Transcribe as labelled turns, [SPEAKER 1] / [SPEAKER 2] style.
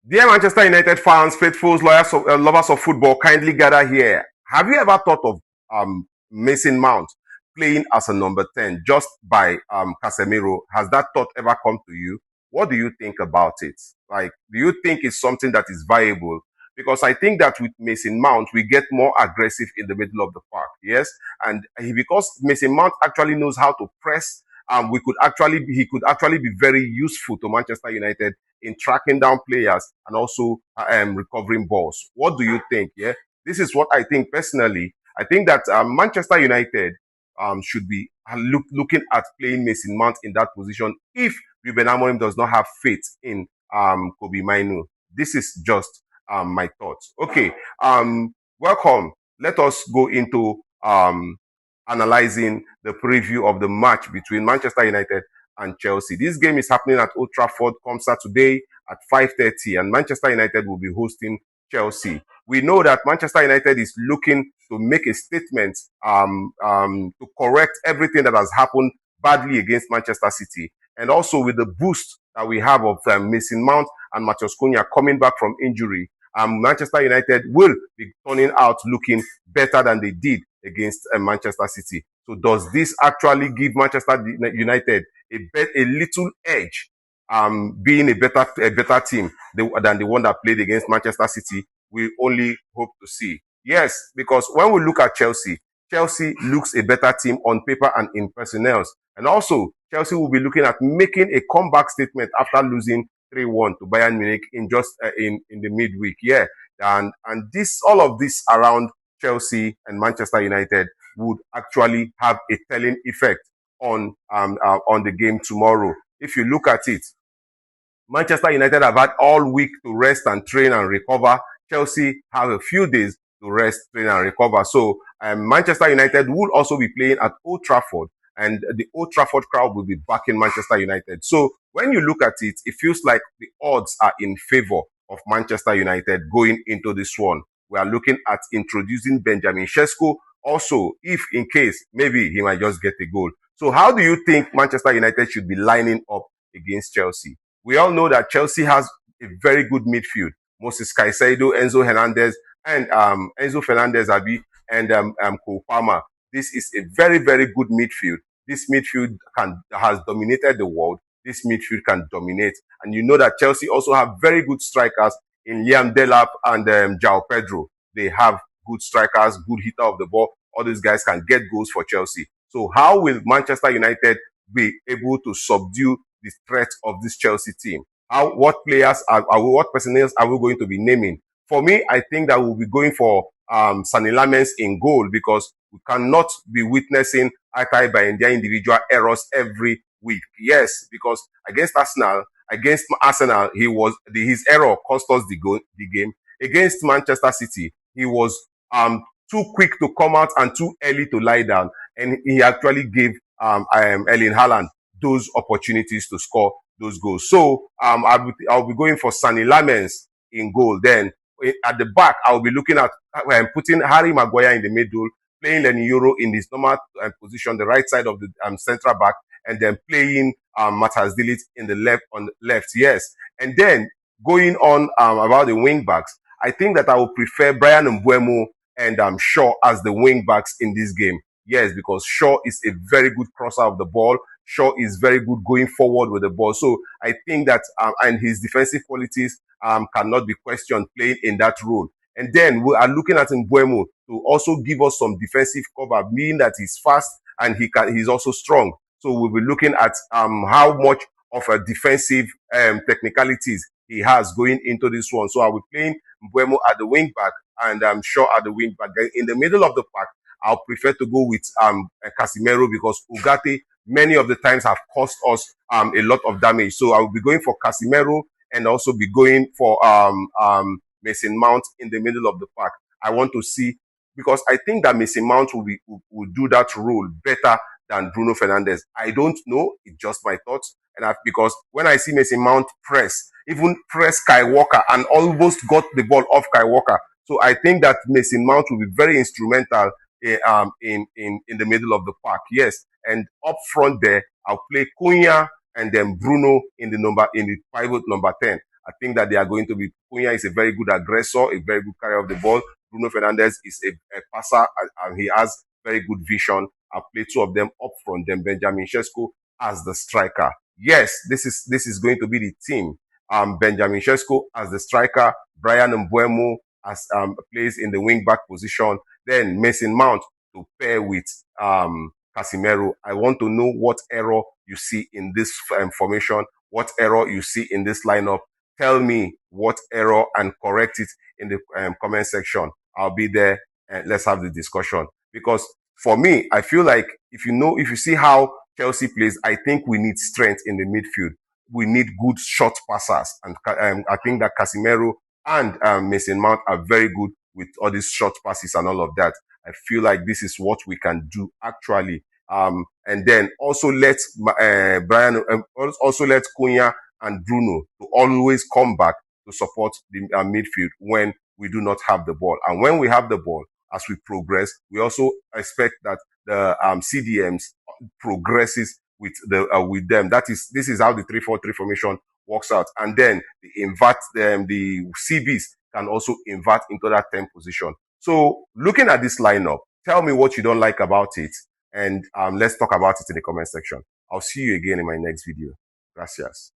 [SPEAKER 1] Dear Manchester United fans, faithfuls, lovers of football, kindly gather here. Have you ever thought of Mason Mount playing as a number 10 just by Casemiro? Has that thought ever come to you? What do you think about it? Like, do you think it's something that is viable? Because I think that with Mason Mount, we get more aggressive in the middle of the park. Yes. And because Mason Mount actually knows how to press, he could actually be very useful to Manchester United in tracking down players and also recovering balls. What do you think? Yeah, this is what I think personally. I think that Manchester United should be looking at playing Mason Mount in that position if Ruben Amorim does not have faith in Kobe Mainu. This is just my thoughts. Okay, welcome. Let us go into analyzing the preview of the match between Manchester United and Chelsea. This game is happening at Old Trafford come Saturday at 5:30, and Manchester United will be hosting Chelsea. We know that Manchester United is looking to make a statement to correct everything that has happened badly against Manchester City, and also with the boost that we have of Mason Mount and Matheus Cunha coming back from injury. Manchester United will be turning out looking better than they did against Manchester City. So does this actually give Manchester United a little edge, being a better team than the one that played against Manchester City? We only hope to see. Yes, because when we look at Chelsea, Chelsea looks a better team on paper and in personnel. And also, Chelsea will be looking at making a comeback statement after losing 3-1 to Bayern Munich in just in the midweek. Yeah, and all of this around Chelsea and Manchester United would actually have a telling effect on the game tomorrow. If you look at it, Manchester United have had all week to rest and train and recover. Chelsea have a few days to rest, train and recover. So Manchester United will also be playing at Old Trafford, and the Old Trafford crowd will be backing Manchester United. So when you look at it, it feels like the odds are in favor of Manchester United going into this one. We are looking at introducing Benjamin Sesko. Also, if in case, maybe he might just get a goal. So how do you think Manchester United should be lining up against Chelsea? We all know that Chelsea has a very good midfield. Moses Caicedo, Enzo Hernandez, and Enzo Fernandez, and Cole Palmer. This is a very, very good midfield. This midfield has dominated the world. This midfield can dominate. And you know that Chelsea also have very good strikers in Liam Delap and João Pedro. They have good strikers, good hitter of the ball. All these guys can get goals for Chelsea. So how will Manchester United be able to subdue the threat of this Chelsea team? What players what personnel are we going to be naming? For me, I think that we'll be going for Sonny Lamens in goal, because we cannot be witnessing Altay Bayindia individual errors every week. Yes, because against Arsenal, his error cost us the game. Against Manchester City, he was too quick to come out and too early to lie down, and he actually gave Erling Haaland those opportunities to score those goals. So I'll be going for Sonny Lamens in goal. Then at the back, I'll be looking at putting Harry Maguire in the middle, playing Leny Yoro in his normal position, the right side of the central back, and then playing Matthias de Ligt in the left. Yes, and then going on about the wing backs, I think that I would prefer Bryan Mbeumo and Shaw as the wing backs in this game. Yes, because Shaw is a very good crosser of the ball. Shaw is very good going forward with the ball. So I think that, and his defensive qualities cannot be questioned playing in that role. And then we are looking at Mbeumo to also give us some defensive cover, meaning that he's fast and he's also strong. So we'll be looking at how much of a defensive technicalities he has going into this one. So I will be playing Mbeumo at the wing back and Shaw at the wing back. Then in the middle of the pack, I'll prefer to go with Casemiro, because Ugarte many of the times have cost us a lot of damage. So I will be going for Casemiro and also be going for Mason Mount in the middle of the pack. I want to see, because I think that Mason Mount will do that role better than Bruno Fernandes. I don't know. It's just my thoughts. And because when I see Mason Mount even press Kai Walker and almost got the ball off Kai Walker. So I think that Mason Mount will be very instrumental in the middle of the park. Yes. And up front there, I'll play Cunha and then Bruno in the pivot number 10. I think that they are going to be, Cunha is a very good aggressor, a very good carrier of the ball. Bruno Fernandes is a passer, and he has very good vision. I'll play two of them up front, then Benjamin Sesko as the striker. Yes, this is going to be the team. Benjamin Sesko as the striker, Brian Mbuemo as plays in the wing back position, then Mason Mount to pair with Casemiro. I want to know what error you see in this formation, what error you see in this lineup. Tell me what error and correct it in the comment section. I'll be there and let's have the discussion. Because for me, I feel like if you see how Chelsea plays, I think we need strength in the midfield. We need good short passers, and I think that Casemiro and Mason Mount are very good with all these short passes and all of that. I feel like this is what we can do actually. And then also let also let Cunha and Bruno to always come back to support the midfield when we do not have the ball. And when we have the ball, as we progress, we also expect that the CDMs progresses with them. This is how the 3-4-3 formation works out. And then the CBs can also invert into that 10 position. So looking at this lineup, tell me what you don't like about it, and let's talk about it in the comment section. I'll see you again in my next video. Gracias.